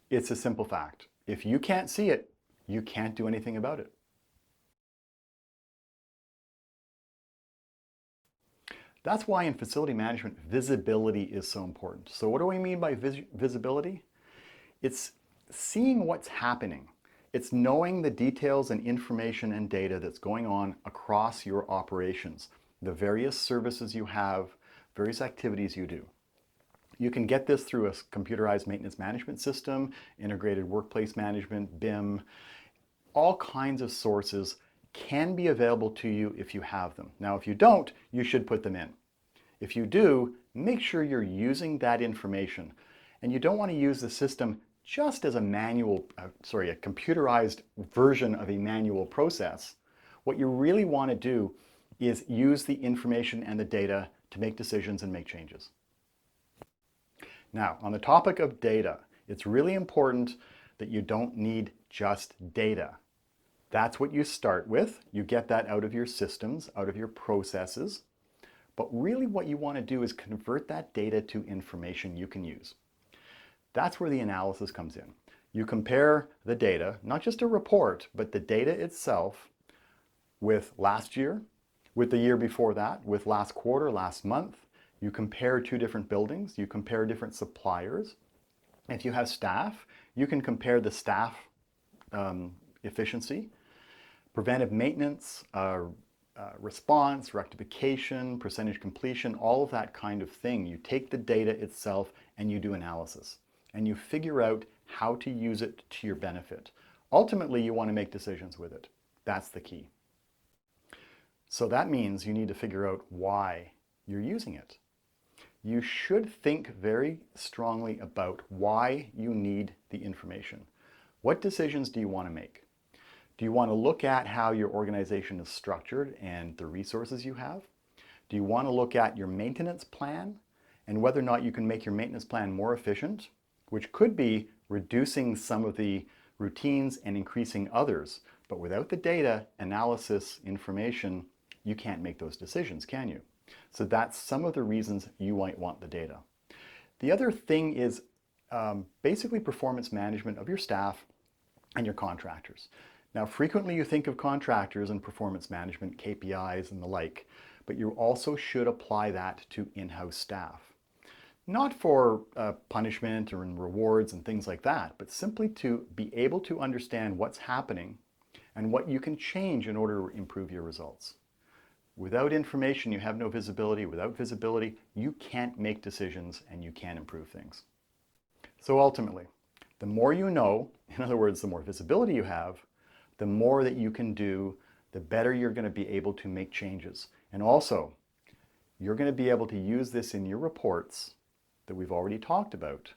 It's a simple fact. If you can't see it, you can't do anything about it. That's why in facility management, visibility is so important. So what do I mean by visibility? It's seeing what's happening. It's knowing the details and information and data that's going on across your operations, the various services you have, various activities you do. You can get this through a computerized maintenance management system, integrated workplace management, BIM. All kinds of sources can be available to you if you have them. Now, if you don't, you should put them in. If you do, make sure you're using that information. And you don't want to use the system just as a computerized version of a manual process. What you really want to do is use the information and the data to make decisions and make changes. Now, on the topic of data, it's really important that you don't need just data. That's what you start with. You get that out of your systems, out of your processes. But really what you want to do is convert that data to information you can use. That's where the analysis comes in. You compare the data, not just a report, but the data itself with last year, with the year before that, with last quarter, last month. You compare two different buildings, you compare different suppliers. If you have staff, you can compare the staff efficiency, preventive maintenance, response, rectification, percentage completion, all of that kind of thing. You take the data itself and you do analysis and you figure out how to use it to your benefit. Ultimately, you want to make decisions with it. That's the key. So that means you need to figure out why you're using it. You should think very strongly about why you need the information. What decisions do you want to make? Do you want to look at how your organization is structured and the resources you have? Do you want to look at your maintenance plan and whether or not you can make your maintenance plan more efficient, which could be reducing some of the routines and increasing others? But without the data, analysis, information, you can't make those decisions, can you? So that's some of the reasons you might want the data. The other thing is basically performance management of your staff and your contractors. Now, frequently you think of contractors and performance management, KPIs and the like, but you also should apply that to in-house staff. Not for punishment or in rewards and things like that, but simply to be able to understand what's happening and what you can change in order to improve your results. Without information, you have no visibility. Without visibility, you can't make decisions and you can't improve things. So ultimately, the more you know, in other words, the more visibility you have, the more that you can do, the better you're going to be able to make changes. And also, you're going to be able to use this in your reports that we've already talked about.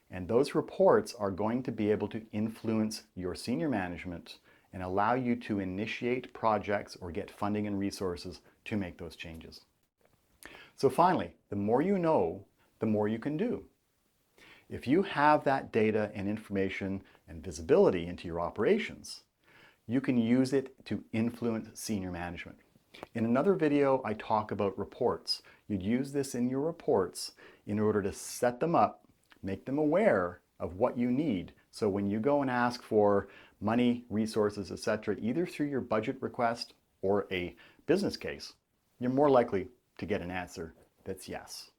And those reports are going to be able to influence your senior management and allow you to initiate projects or get funding and resources to make those changes. So finally, the more you know, the more you can do. If you have that data and information and visibility into your operations, you can use it to influence senior management. In another video, I talk about reports. You'd use this in your reports in order to set them up, make them aware of what you need. So when you go and ask for money, resources, etc., either through your budget request or a business case, you're more likely to get an answer that's yes.